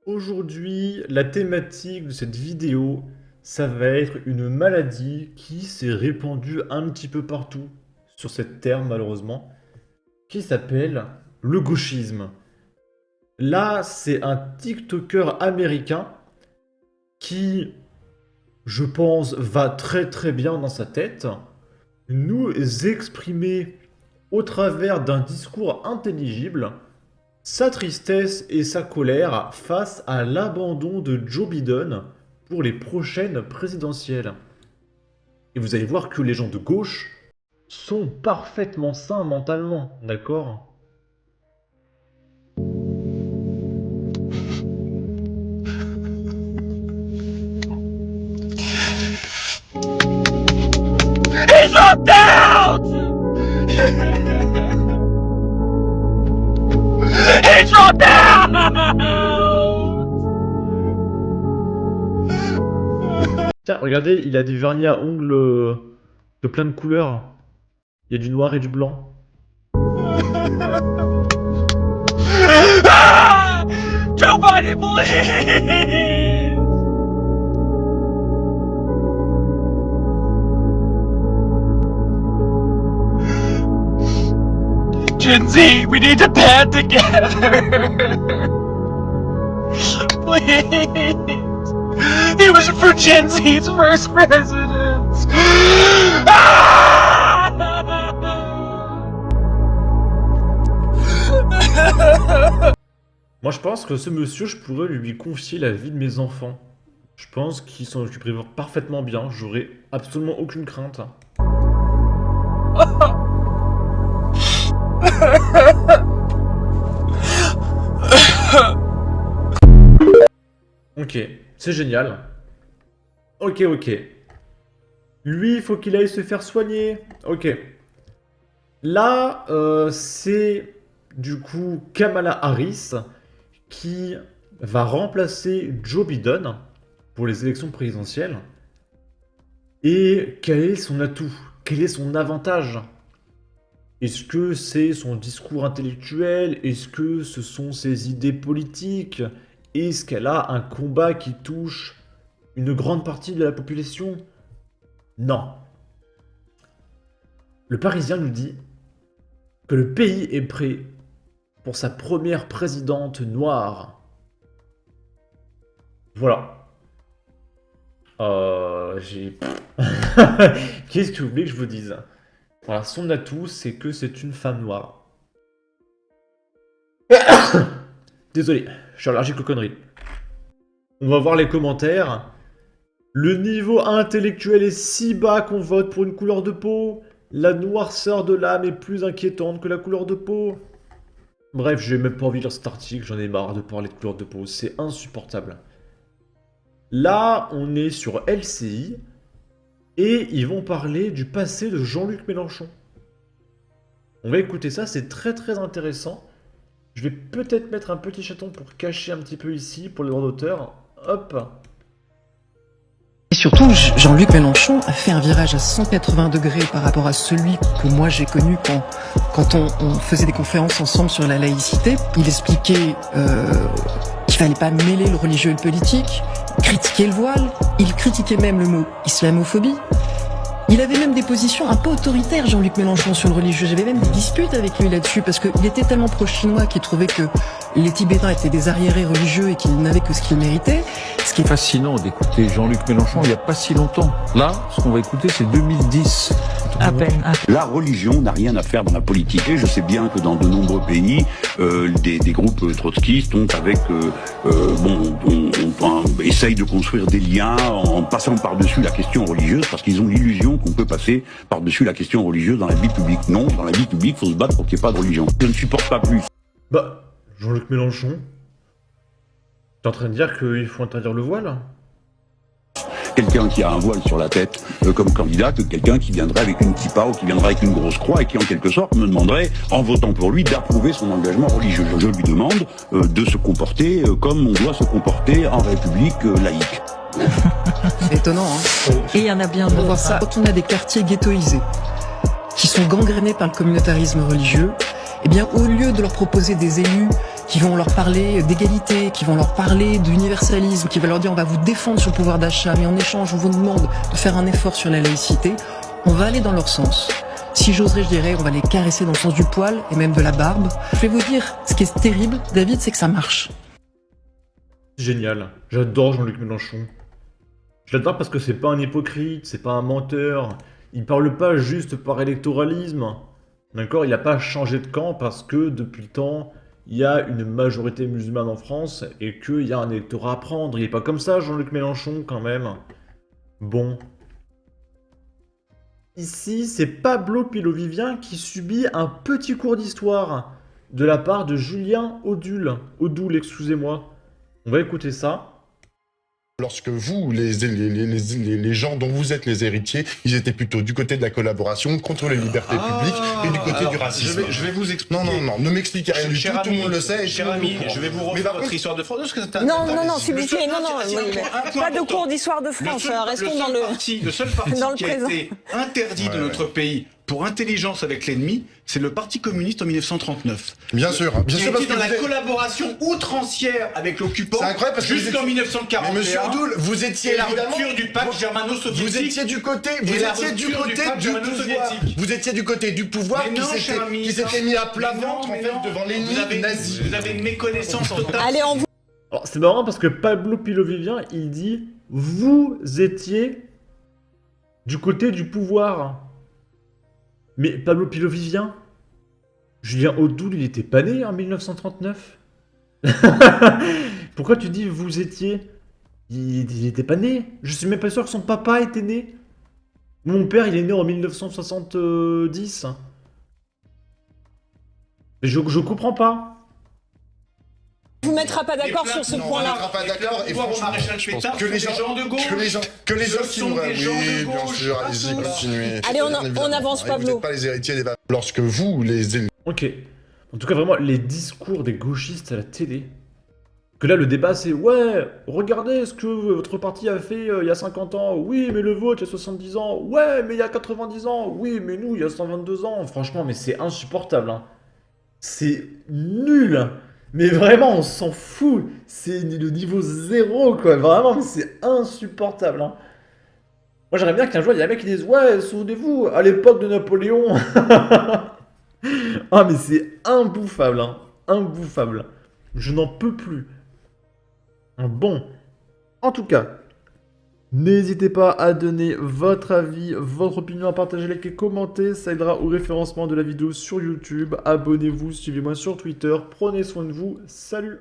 Aujourd'hui, la thématique de cette vidéo, ça va être une maladie qui s'est répandue un petit peu partout sur cette terre malheureusement, qui s'appelle le gauchisme. Là, c'est un TikToker américain qui, je pense, va très très bien dans sa tête, nous exprimer au travers d'un discours intelligible sa tristesse et sa colère face à l'abandon de Joe Biden pour les prochaines présidentielles. Et vous allez voir que les gens de gauche sont parfaitement sains mentalement, d'accord? He's locked out! He's locked out! Tiens, regardez, il a des vernis à ongles de plein de couleurs. Il y a du noir et du blanc. Ah! Joe Biden, please! Gen Z, we need to band together! Please! He was for Gen Z's first president! Ah! Moi, je pense que ce monsieur, je pourrais lui confier la vie de mes enfants. Je pense qu'il s'en occuperait parfaitement bien. J'aurais absolument aucune crainte. Ok, c'est génial. Ok. Lui, il faut qu'il aille se faire soigner. Ok. Là, c'est du coup Kamala Harris qui va remplacer Joe Biden pour les élections présidentielles. Et quel est son atout? Quel est son avantage? Est-ce que c'est son discours intellectuel? Est-ce que ce sont ses idées politiques? Est-ce qu'elle a un combat qui touche une grande partie de la population? Non. Le Parisien nous dit que le pays est prêt pour sa première présidente noire. Voilà. J'ai... Qu'est-ce que vous voulez que je vous dise? Voilà, son atout, c'est que c'est une femme noire. Désolé, je suis allergique aux conneries. On va voir les commentaires. Le niveau intellectuel est si bas qu'on vote pour une couleur de peau. La noirceur de l'âme est plus inquiétante que la couleur de peau. Bref, j'ai même pas envie de lire cet article, j'en ai marre de parler de couleur de peau, c'est insupportable. Là, on est sur LCI, et ils vont parler du passé de Jean-Luc Mélenchon. On va écouter ça, c'est très très intéressant. Je vais peut-être mettre un petit chaton pour cacher un petit peu ici, pour les droits d'auteur. Hop. Et surtout, Jean-Luc Mélenchon a fait un virage à 180 degrés par rapport à celui que moi j'ai connu quand on faisait des conférences ensemble sur la laïcité. Il expliquait qu'il fallait pas mêler le religieux et le politique, critiquer le voile, il critiquait même le mot islamophobie. Il avait même des positions un peu autoritaires, Jean-Luc Mélenchon, sur le religieux. J'avais même des disputes avec lui là-dessus, parce qu'il était tellement pro-chinois qu'il trouvait que les Tibétains étaient des arriérés religieux et qu'ils n'avaient que ce qu'ils méritaient. Ce qui est fascinant d'écouter Jean-Luc Mélenchon il n'y a pas si longtemps. Là, ce qu'on va écouter, c'est 2010. À peine. La religion n'a rien à faire dans la politique. Et je sais bien que dans de nombreux pays, des groupes trotskistes ont essayent de construire des liens en passant par-dessus la question religieuse, parce qu'ils ont l'illusion qu'on peut passer par-dessus la question religieuse dans la vie publique. Non, dans la vie publique, il faut se battre pour qu'il n'y ait pas de religion. Je ne supporte pas plus. Bah, Jean-Luc Mélenchon, t'es en train de dire qu'il faut interdire le voile? Quelqu'un qui a un voile sur la tête comme candidat que quelqu'un qui viendrait avec une kippa ou qui viendrait avec une grosse croix et qui en quelque sorte me demanderait, en votant pour lui, d'approuver son engagement religieux. Je lui demande de se comporter comme on doit se comporter en République laïque. C'est étonnant, hein. Et il y en a bien de voir ça. Quand on a des quartiers ghettoisés, qui sont gangrénés par le communautarisme religieux, eh bien, au lieu de leur proposer des élus qui vont leur parler d'égalité, qui vont leur parler d'universalisme, qui vont leur dire on va vous défendre sur le pouvoir d'achat, mais en échange on vous demande de faire un effort sur la laïcité, on va aller dans leur sens. Si j'oserais, je dirais, on va les caresser dans le sens du poil et même de la barbe. Je vais vous dire, ce qui est terrible, David, c'est que ça marche. Génial. J'adore Jean-Luc Mélenchon. Je l'adore parce que c'est pas un hypocrite, c'est pas un menteur. Il parle pas juste par électoralisme. D'accord? Il a pas changé de camp parce que depuis le temps, il y a une majorité musulmane en France et qu'il y a un électorat à prendre. Il est pas comme ça, Jean-Luc Mélenchon, quand même. Bon. Ici, c'est Pablo Pilovivien qui subit un petit cours d'histoire de la part de Julien Audoul, excusez-moi. On va écouter ça. Lorsque vous, les gens dont vous êtes les héritiers, ils étaient plutôt du côté de la collaboration, contre les libertés publiques et du côté du racisme. Je vais vous expliquer. Non, ne m'expliquez rien du tout, tout le monde le sait. Cher ami, je vais vous refaire votre histoire de France. Parce que Non, s'il vous plaît, pas de cours d'histoire de France, restons dans le... Le seul parti dans le qui a présent. été interdit de notre pays pour intelligence avec l'ennemi, c'est le Parti communiste en 1939. Bien sûr, Qui a parce été que dans la vous êtes- collaborancière outrancière avec l'occupant C'est incroyable parce que jusqu'en Mais 1941. monsieur Audoul, vous étiez Et la évidemment... rupture du pacte germano-soviétique. Vous étiez du côté, Et la du rupture du côté pacte du pouvoir. germano-soviétique. Vous étiez du côté du pouvoir Mais non, cher ami, qui s'était mis à plat ventre en mais fait non. devant l'ennemi nazi. Vous avez une méconnaissance totale. Allez, en vous. Alors, c'est marrant parce que Pablo Pilovivien, il dit « Vous étiez du côté du pouvoir ». Mais Pablo Pilovivien, Julien Audoul, il était pas né en 1939. Pourquoi tu dis « vous étiez » il était pas né. Je suis même pas sûr que son papa était né. Mon père, il est né en 1970. Je comprends pas. On vous mettra pas d'accord sur ce Non, on point-là. ne sera pas d'accord et Pouvoir au franchement, maréchal je pense Pétard, que les ce sont gens, des gens de gauche. que les Ce gens qui sont nous... des gens de Oui, bien gauche. sûr, allez-y, continuez. Allez, on Bien évidemment. avance, Et Pablo. Vous n'êtes pas les héritiers des... Lorsque vous, les... Ok. En tout cas, vraiment, les discours des gauchistes à la télé. Que là, le débat, c'est « Ouais, regardez ce que votre parti a fait il y a 50 ans. Oui, mais le vôtre, il y a 70 ans. Ouais, mais il y a 90 ans. Oui, mais nous, il y a 122 ans. » Franchement, mais c'est insupportable. Hein. C'est nul. Mais vraiment, on s'en fout. C'est le niveau 0, quoi. Vraiment, mais c'est insupportable. Hein. Moi, j'aimerais bien qu'un jour, il y a un mec qui dise « Ouais, souvenez-vous, à l'époque de Napoléon. » Ah, mais c'est imbouffable, hein. Imbouffable. Je n'en peux plus. Bon. En tout cas, n'hésitez pas à donner votre avis, votre opinion, à partager, liker, commenter. Ça aidera au référencement de la vidéo sur YouTube. Abonnez-vous, suivez-moi sur Twitter. Prenez soin de vous. Salut!